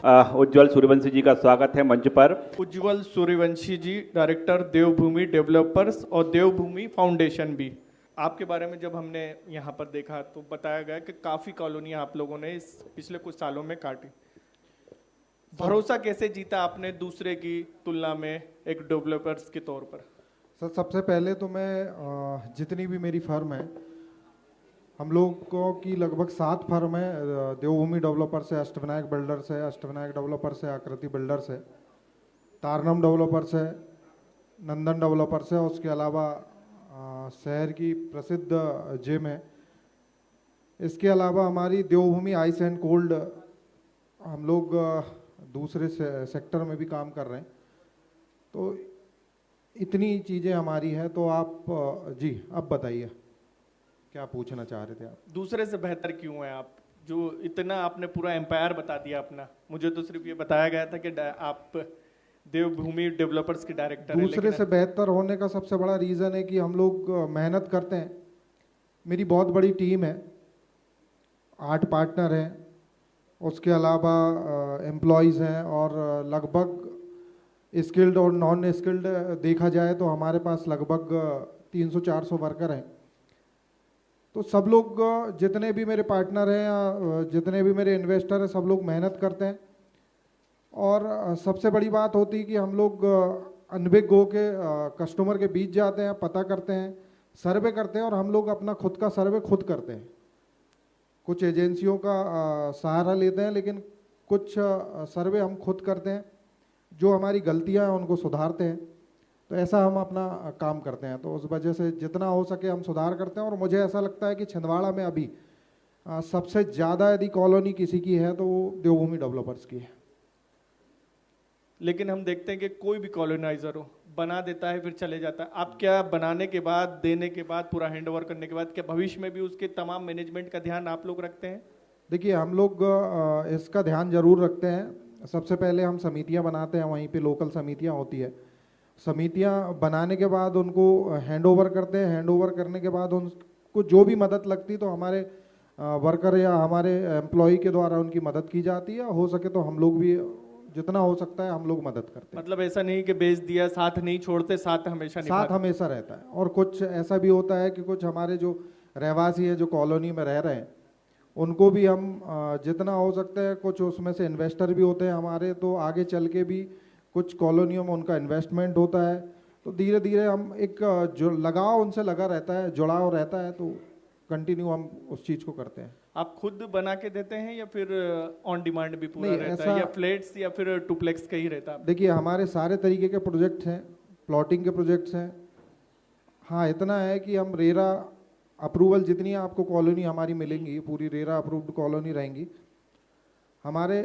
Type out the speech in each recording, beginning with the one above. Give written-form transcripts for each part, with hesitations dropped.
उज्ज्वल सूर्यवंशी जी का स्वागत है मंच पर। उज्ज्वल सूर्यवंशी जी, डायरेक्टर देवभूमि डेवलपर्स और देवभूमि फाउंडेशन भी। आपके बारे में जब हमने यहाँ पर देखा तो बताया गया कि काफ़ी कॉलोनियाँ आप लोगों ने इस पिछले कुछ सालों में काटी। भरोसा कैसे जीता आपने दूसरे की तुलना में एक डेवलपर्स के तौर पर? सर, सबसे पहले तो मैं जितनी भी मेरी फर्म है, हम लोगों की लगभग 7 फर्म है। देवभूमि डेवलपर्स है, अष्टविनायक बिल्डर्स है, अष्टविनायक डेवलपर्स है, आकृति बिल्डर्स है, तारनम डेवलपर्स है, नंदन डेवलपर्स है, उसके अलावा शहर की प्रसिद्ध जिम है। इसके अलावा हमारी देवभूमि आइस एंड कोल्ड, हम लोग दूसरे सेक्टर में भी काम कर रहे हैं। तो इतनी चीज़ें हमारी हैं। तो आप जी अब बताइए क्या पूछना चाह रहे थे आप? दूसरे से बेहतर क्यों है आप, जो इतना आपने पूरा एम्पायर बता दिया अपना? मुझे तो सिर्फ ये बताया गया था कि आप देवभूमि डेवलपर्स के डायरेक्टर हैं। दूसरे से बेहतर होने का सबसे बड़ा रीज़न है कि हम लोग मेहनत करते हैं। मेरी बहुत बड़ी टीम है, 8 पार्टनर हैं, उसके अलावा एम्प्लॉयज़ हैं, और लगभग स्किल्ड और नॉन स्किल्ड देखा जाए तो हमारे पास लगभग 300-400 वर्कर हैं। तो सब लोग, जितने भी मेरे पार्टनर हैं या जितने भी मेरे इन्वेस्टर हैं, सब लोग मेहनत करते हैं। और सबसे बड़ी बात होती है कि हम लोग अनबिग हो के कस्टमर के बीच जाते हैं, पता करते हैं, सर्वे करते हैं, और हम लोग अपना खुद का सर्वे खुद करते हैं। कुछ एजेंसियों का सहारा लेते हैं, लेकिन कुछ सर्वे हम खुद करते हैं। जो हमारी गलतियां हैं उनको सुधारते हैं। तो ऐसा हम अपना काम करते हैं। तो उस वजह से जितना हो सके हम सुधार करते हैं। और मुझे ऐसा लगता है कि छिंदवाड़ा में अभी सबसे ज़्यादा यदि कॉलोनी किसी की है तो वो देवभूमि डेवलपर्स की है। लेकिन हम देखते हैं कि कोई भी कॉलोनाइजर हो, बना देता है फिर चले जाता है। आप क्या बनाने के बाद, देने के बाद, पूरा हैंड ओवर करने के बाद, क्या भविष्य में भी उसके तमाम मैनेजमेंट का ध्यान आप लोग रखते हैं? देखिए, हम लोग इसका ध्यान जरूर रखते हैं। सबसे पहले हम समितियां बनाते हैं, वहीं पे लोकल समितियां होती है। समितियां बनाने के बाद उनको हैंड ओवर करते हैं। हैंड ओवर करने के बाद उनको जो भी मदद लगती तो हमारे वर्कर या हमारे एम्प्लॉय के द्वारा उनकी मदद की जाती है। हो सके तो हम लोग भी जितना हो सकता है हम लोग मदद करते हैं। मतलब ऐसा नहीं कि बेच दिया, साथ नहीं छोड़ते, साथ हमेशा साथ हमेशा रहता है। और कुछ ऐसा भी होता है कि कुछ हमारे जो रहवासी है, जो कॉलोनी में रह रहे हैं, उनको भी हम जितना हो सकता है, कुछ उसमें से इन्वेस्टर भी होते हैं हमारे, तो आगे चल के भी कुछ कॉलोनियों में उनका इन्वेस्टमेंट होता है। तो धीरे धीरे हम एक जो लगाव उनसे लगा रहता है, जुड़ाव रहता है, तो कंटिन्यू हम उस चीज़ को करते हैं। आप खुद बना के देते हैं या फिर ऑन डिमांड भी पूरा रहता है, ऐसा, या फ्लैट्स या फिर डुप्लेक्स का ही रहता है? देखिए, हमारे सारे तरीके के प्रोजेक्ट्स हैं, प्लॉटिंग के प्रोजेक्ट्स हैं। हाँ, इतना है कि हम रेरा अप्रूवल, जितनी आपको कॉलोनी हमारी मिलेंगी, पूरी रेरा अप्रूव्ड कॉलोनी रहेंगी। हमारे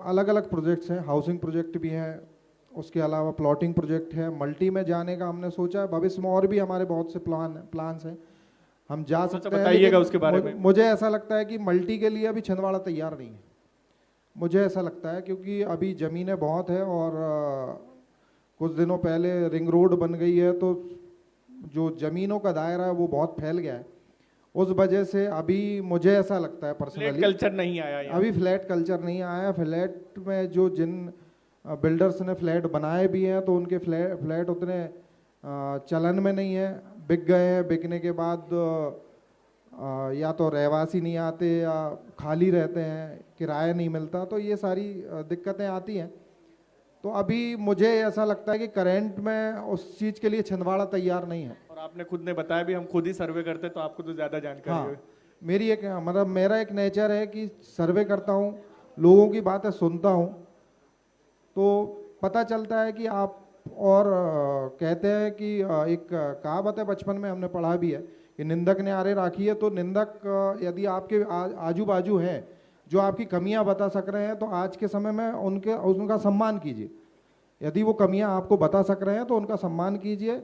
अलग अलग प्रोजेक्ट्स हैं, हाउसिंग प्रोजेक्ट भी हैं, उसके अलावा प्लॉटिंग प्रोजेक्ट है। मल्टी में जाने का हमने सोचा है, भविष्य में और भी हमारे बहुत से प्लान्स हैं, हम जा सकते हैं। बताइएगा उसके बारे में। मुझे ऐसा लगता है कि मल्टी के लिए अभी छिंदवाड़ा तैयार नहीं है, मुझे ऐसा लगता है, क्योंकि अभी ज़मीनें बहुत है। और कुछ दिनों पहले रिंग रोड बन गई है, तो जो ज़मीनों का दायरा है वो बहुत फैल गया है। उस वजह से अभी मुझे ऐसा लगता है पर्सनली, फ्लैट कल्चर नहीं आया है। अभी फ्लैट कल्चर नहीं आया। फ्लैट में जो जिन बिल्डर्स ने फ्लैट बनाए भी हैं, तो उनके फ्लैट उतने चलन में नहीं है, बिक गए हैं। बिकने के बाद या तो रहवासी नहीं आते या खाली रहते हैं, किराया नहीं मिलता, तो ये सारी दिक्कतें आती हैं। तो अभी मुझे ऐसा लगता है कि करंट में उस चीज़ के लिए छिंदवाड़ा तैयार नहीं है। और आपने खुद ने बताया भी, हम खुद ही सर्वे करते, तो आपको तो ज़्यादा जानकारी है। मेरी एक मेरा एक नेचर है कि सर्वे करता हूँ, लोगों की बातें सुनता हूँ, तो पता चलता है कि आप, और कहते हैं कि एक कहावत है, बचपन में हमने पढ़ा भी है कि निंदक ने आरे राखी है। तो निंदक यदि आपके आजू बाजू हैं, जो आपकी कमियां बता सक रहे हैं, तो आज के समय में उनका सम्मान कीजिए। यदि वो कमियां आपको बता सक रहे हैं तो उनका सम्मान कीजिए,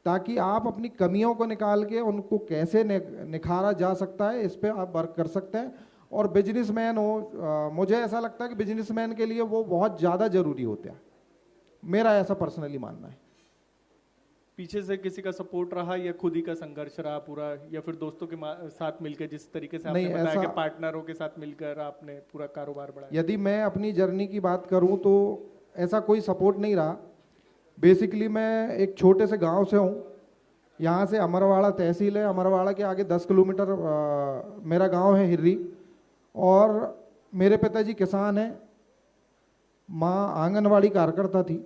ताकि आप अपनी कमियों को निकाल के उनको कैसे निखारा जा सकता है, इस पर आप वर्क कर सकते हैं। और बिजनेसमैन हो, मुझे ऐसा लगता है कि बिजनेसमैन के लिए वो बहुत ज़्यादा ज़रूरी होते हैं, मेरा ऐसा पर्सनली मानना है। पीछे से किसी का सपोर्ट रहा या खुद ही का संघर्ष रहा पूरा, या फिर दोस्तों के साथ मिलकर, जिस तरीके से आपने नहीं, बताया कि ऐसा- पार्टनरों के साथ मिलकर आपने पूरा कारोबार बढ़ाया? यदि मैं अपनी जर्नी की बात करूं तो ऐसा कोई सपोर्ट नहीं रहा। बेसिकली मैं एक छोटे से गांव से हूं। यहाँ से अमरवाड़ा तहसील है, अमरवाड़ा के आगे 10 किलोमीटर मेरा गांव है हिर्री। और मेरे पिताजी किसान हैं, माँ आंगनवाड़ी कार्यकर्ता थी,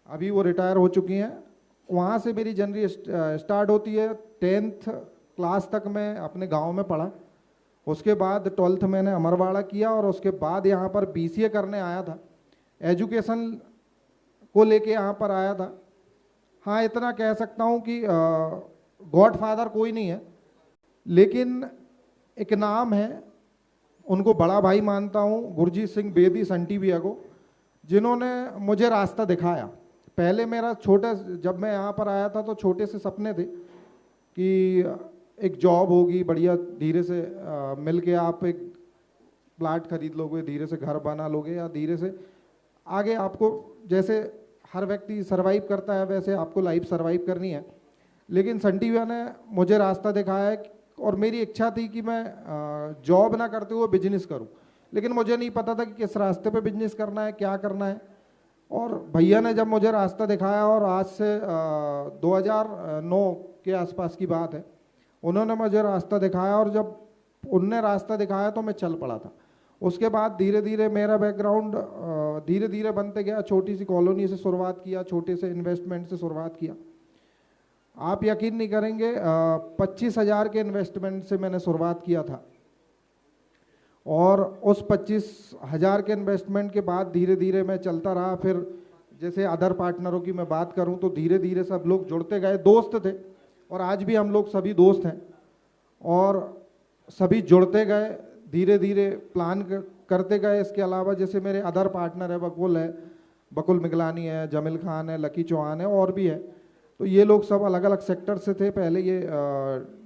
अभी वो रिटायर हो चुकी हैं। वहाँ से मेरी जर्नी स्टार्ट होती है। 10th क्लास तक मैं अपने गांव में पढ़ा, उसके बाद 12th मैंने अमरवाड़ा किया और उसके बाद यहाँ पर BCA करने आया था। एजुकेशन को लेके यहाँ पर आया था। हाँ, इतना कह सकता हूँ कि गॉड फादर कोई नहीं है, लेकिन एक नाम है, उनको बड़ा भाई मानता हूँ, गुरजीत सिंह बेदी संटीविया को, जिन्होंने मुझे रास्ता दिखाया। पहले मेरा छोटा, जब मैं यहाँ पर आया था तो छोटे से सपने थे कि एक जॉब होगी बढ़िया, धीरे से मिल के आप एक प्लाट खरीद लोगे, धीरे से घर बना लोगे, या धीरे से आगे आपको, जैसे हर व्यक्ति सरवाइव करता है वैसे आपको लाइफ सरवाइव करनी है। लेकिन संटीविया ने मुझे रास्ता दिखाया है और मेरी इच्छा थी कि मैं जॉब ना करते हुए बिजनेस करूं, लेकिन मुझे नहीं पता था कि किस रास्ते पे बिजनेस करना है, क्या करना है। और भैया ने जब मुझे रास्ता दिखाया, और आज से 2009 के आसपास की बात है, उन्होंने मुझे रास्ता दिखाया, और जब उनने रास्ता दिखाया तो मैं चल पड़ा था। उसके बाद धीरे धीरे मेरा बैकग्राउंड धीरे धीरे बनते गया। छोटी सी कॉलोनी से शुरुआत किया, छोटे से इन्वेस्टमेंट से शुरुआत किया। आप यकीन नहीं करेंगे, 25,000 के इन्वेस्टमेंट से मैंने शुरुआत किया था, और उस 25,000 के इन्वेस्टमेंट के बाद धीरे धीरे मैं चलता रहा। फिर जैसे अदर पार्टनरों की मैं बात करूं तो धीरे धीरे सब लोग जुड़ते गए। दोस्त थे, और आज भी हम लोग सभी दोस्त हैं, और सभी जुड़ते गए, धीरे धीरे प्लान करते गए। इसके अलावा जैसे मेरे अदर पार्टनर है, बकुल मिगलानी है, जमील खान है, लकी चौहान है, और भी है। तो ये लोग सब अलग अलग सेक्टर से थे। पहले ये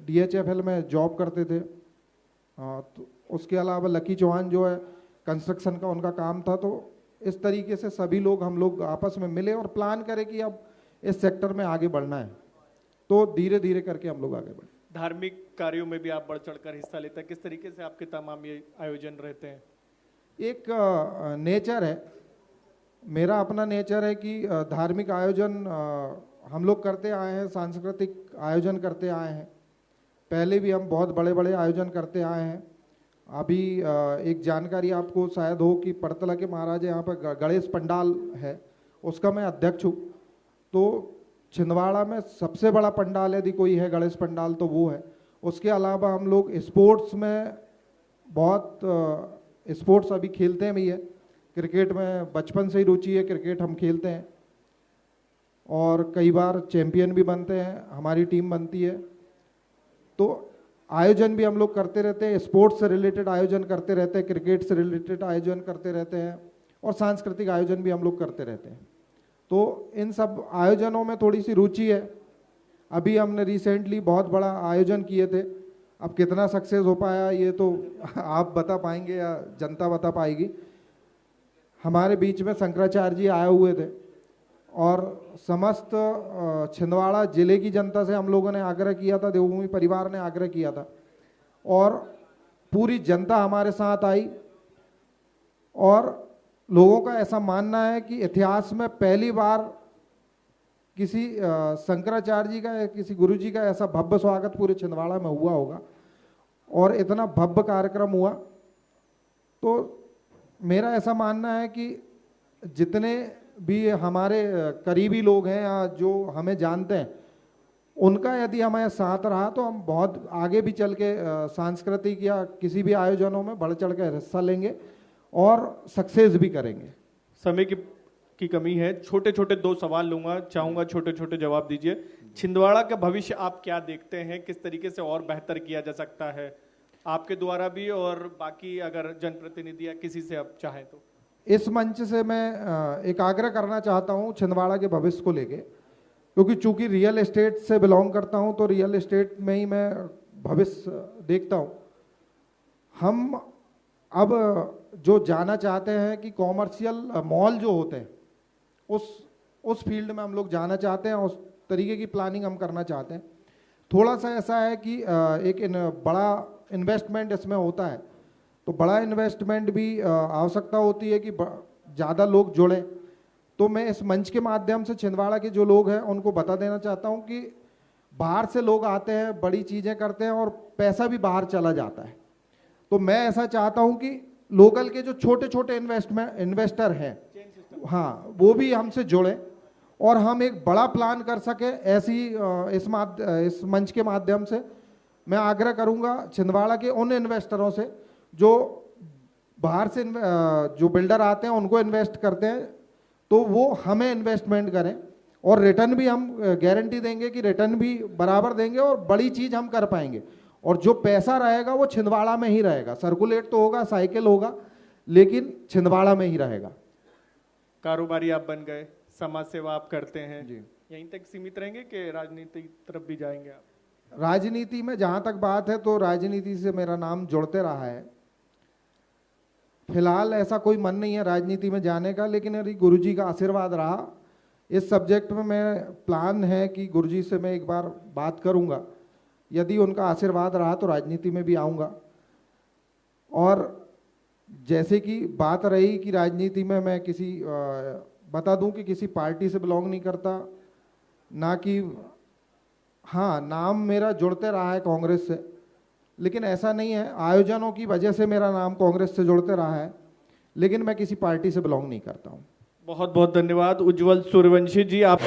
DHFL में जॉब करते थे। तो उसके अलावा लकी चौहान जो है, कंस्ट्रक्शन का उनका काम था। तो इस तरीके से सभी लोग, हम लोग आपस में मिले और प्लान करें कि अब इस सेक्टर में आगे बढ़ना है। तो धीरे धीरे करके हम लोग आगे बढ़े। धार्मिक कार्यों में भी आप बढ़ चढ़कर हिस्सा लेते हैं, किस तरीके से आपके तमाम ये आयोजन रहते हैं? एक नेचर है, मेरा अपना नेचर है कि धार्मिक आयोजन हम लोग करते आए हैं, सांस्कृतिक आयोजन करते आए हैं। पहले भी हम बहुत बड़े बड़े आयोजन करते आए हैं। अभी एक जानकारी आपको शायद हो कि पड़तला के महाराज यहाँ पर गणेश पंडाल है, उसका मैं अध्यक्ष हूँ। तो छिंदवाड़ा में सबसे बड़ा पंडाल यदि कोई है गणेश पंडाल तो वो है। उसके अलावा हम लोग स्पोर्ट्स में बहुत स्पोर्ट्स अभी खेलते हैं भी है। क्रिकेट में बचपन से ही रुचि है, क्रिकेट हम खेलते हैं, और कई बार चैंपियन भी बनते हैं, हमारी टीम बनती है। तो आयोजन भी हम लोग करते रहते हैं, स्पोर्ट्स से रिलेटेड आयोजन करते रहते हैं, क्रिकेट से रिलेटेड आयोजन करते रहते हैं, और सांस्कृतिक आयोजन भी हम लोग करते रहते हैं। तो इन सब आयोजनों में थोड़ी सी रुचि है। अभी हमने रिसेंटली बहुत बड़ा आयोजन किए थे, अब कितना सक्सेस हो पाया ये तो आप बता पाएंगे या जनता बता पाएगी। हमारे बीच में शंकराचार्य जी आए हुए थे, और समस्त छिंदवाड़ा जिले की जनता से हम लोगों ने आग्रह किया था, देवभूमि परिवार ने आग्रह किया था, और पूरी जनता हमारे साथ आई। और लोगों का ऐसा मानना है कि इतिहास में पहली बार किसी शंकराचार्य जी का या किसी गुरु जी का ऐसा भव्य स्वागत पूरे छिंदवाड़ा में हुआ होगा, और इतना भव्य कार्यक्रम हुआ। तो मेरा ऐसा मानना है कि जितने भी हमारे करीबी लोग हैं या जो हमें जानते हैं, उनका यदि हमारे साथ रहा तो हम बहुत आगे भी चल के सांस्कृतिक या किसी भी आयोजनों में बढ़ चढ़ कर हिस्सा लेंगे और सक्सेस भी करेंगे। समय की कमी है, छोटे छोटे 2 सवाल लूंगा, चाहूंगा छोटे छोटे जवाब दीजिए। छिंदवाड़ा का भविष्य आप क्या देखते हैं, किस तरीके से और बेहतर किया जा सकता है आपके द्वारा भी, और बाकी अगर जनप्रतिनिधि या किसी से आप चाहें तो? इस मंच से मैं एक आग्रह करना चाहता हूं छिंदवाड़ा के भविष्य को लेके, क्योंकि चूंकि रियल एस्टेट से बिलोंग करता हूं तो रियल एस्टेट में ही मैं भविष्य देखता हूं। हम अब जो जाना चाहते हैं कि कॉमर्शियल मॉल जो होते हैं उस फील्ड में हम लोग जाना चाहते हैं, तरीके की प्लानिंग हम करना चाहते हैं। थोड़ा सा ऐसा है कि बड़ा इन्वेस्टमेंट इसमें होता है, तो बड़ा इन्वेस्टमेंट भी आवश्यकता होती है कि ज़्यादा लोग जुड़ें। तो मैं इस मंच के माध्यम से छिंदवाड़ा के जो लोग हैं उनको बता देना चाहता हूं कि बाहर से लोग आते हैं, बड़ी चीज़ें करते हैं और पैसा भी बाहर चला जाता है। तो मैं ऐसा चाहता हूं कि लोकल के जो छोटे छोटे इन्वेस्टर हैं, हाँ, वो भी हमसे जुड़े और हम एक बड़ा प्लान कर सके। ऐसी इस मंच के माध्यम से मैं आग्रह करूंगा छिंदवाड़ा के उन इन्वेस्टरों से जो बाहर से जो बिल्डर आते हैं उनको इन्वेस्ट करते हैं, तो वो हमें इन्वेस्टमेंट करें और रिटर्न भी हम गारंटी देंगे कि रिटर्न भी बराबर देंगे और बड़ी चीज़ हम कर पाएंगे। और जो पैसा रहेगा वो छिंदवाड़ा में ही रहेगा, सर्कुलेट तो होगा, साइकिल होगा, लेकिन छिंदवाड़ा में ही रहेगा। कारोबारी आप बन गए, समाज सेवा आप करते हैं जी। यहीं तक सीमित रहेंगे कि राजनीति तरफ भी जाएंगे आप? राजनीति में जहाँ तक बात है तो राजनीति से मेरा नाम जुड़ते रहा है। फिलहाल ऐसा कोई मन नहीं है राजनीति में जाने का, लेकिन यदि गुरुजी का आशीर्वाद रहा इस सब्जेक्ट में, मैं प्लान है कि गुरुजी से मैं एक बार बात करूंगा। यदि उनका आशीर्वाद रहा तो राजनीति में भी आऊंगा। और जैसे कि बात रही कि राजनीति में मैं बता दूं कि किसी पार्टी से बिलोंग नहीं करता, ना कि हाँ, नाम मेरा जुड़ते रहा है कांग्रेस से, लेकिन ऐसा नहीं है, आयोजनों की वजह से मेरा नाम कांग्रेस से जुड़ते रहा है, लेकिन मैं किसी पार्टी से बिलोंग नहीं करता हूँ। बहुत बहुत धन्यवाद उज्जवल सूर्यवंशी जी। आप